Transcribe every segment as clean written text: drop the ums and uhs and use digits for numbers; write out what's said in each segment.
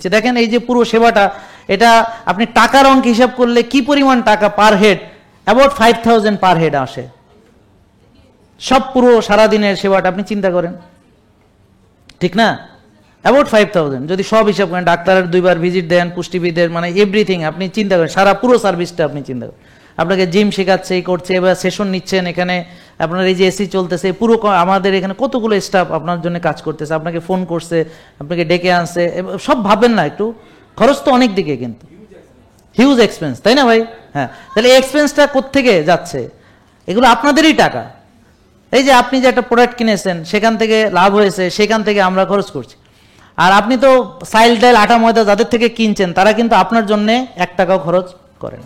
দিচ্ছে। দেখেন এই যে পুরো সেবাটা, এটা আপনি টাকার অঙ্ক হিসাব করলে কি পরিমাণ টাকা per head, about 5000 per head আসে সব পুরো সারাদিনের সেবাটা আপনি চিন্তা করেন, ঠিক না? অ্যাবাউট 5000 যদি সব হিসাব করেন, ডাক্তারের 2 বার ভিজিট দেন, পুষ্টিবিদের, মানে এভরিথিং আপনি চিন্তা করেন, সারা পুরো সার্ভিসটা আপনি চিন্তা করেন। আপনাকে জিম শেখাচ্ছে, এই করছে, এবার সেশন নিচ্ছেন এখানে, আপনার এই যে এসি চলতেছে, পুরো আমাদের এখানে কতগুলো স্টাফ আপনার জন্য কাজ করতেছে, আপনাকে ফোন করছে, আপনাকে ডেকে আনছে, সব ভাববেন না একটু, খরচ তো অনেক দিকে, কিন্তু হিউজ এক্সপেন্স, তাই না ভাই? হ্যাঁ, তাহলে এই এক্সপেন্সটা কোত্থেকে যাচ্ছে? এগুলো আপনাদেরই টাকা। এই যে আপনি যে একটা প্রোডাক্ট কিনেছেন, সেখান থেকে লাভ হয়েছে, সেখান থেকে আমরা খরচ করছি। আর আপনি তো সাইল ডাল আটা ময়দা যাদের থেকে কিনছেন, তারা কিন্তু আপনার জন্য 1 টাকাও খরচ করেন।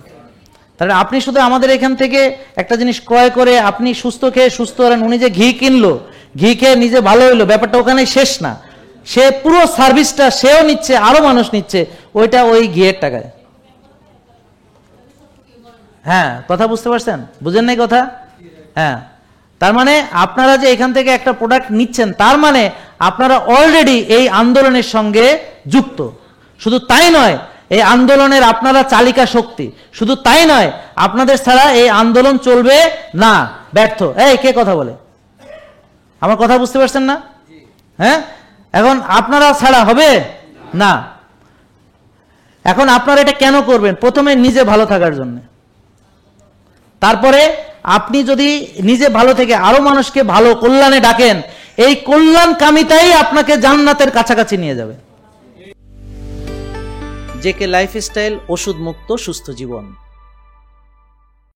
তাহলে আপনি শুধু আমাদের এখান থেকে একটা জিনিস ক্রয় করে আপনি সুস্থ খেয়ে সুস্থ হলেন, উনি যে ঘি কিনলো, ঘি খেয়ে নিজে ভালো হইলো, ব্যাপারটা ওখানে শেষ না, সে পুরো সার্ভিসটা সেও নিচ্ছে, আরো মানুষ নিচ্ছে, ওইটা ওই ঘিয়ের টাকায়। হ্যাঁ, কথা বুঝতে পারছেন? বুঝেন নাই কথা? হ্যাঁ, তার মানে আপনারা যে এখান থেকে একটা প্রোডাক্ট নিচ্ছেন, তার মানে আপনারা অলরেডি এই আন্দোলনের সঙ্গে যুক্ত। শুধু তাই নয়, এই আন্দোলনের আপনারা চালিকা শক্তি। শুধু তাই নয়, আপনাদের ছাড়া এই আন্দোলন চলবে না, ব্যর্থ। এই কে কথা বলে? আমার কথা বুঝতে পারছেন না? হ্যাঁ, এখন আপনারা ছাড়া হবে না। এখন আপনারা এটা কেন করবেন? প্রথমে নিজে ভালো থাকার জন্য, তারপরে আপনি যদি নিজে ভালো থেকে আরো মানুষকে ভালো কল্যাণে ডাকেন, এই কল্যাণকামিতাই আপনাকে জান্নাতের কাছাকাছি নিয়ে যাবে। জেকে লাইফস্টাইল, ওষুধ মুক্ত সুস্থ জীবন।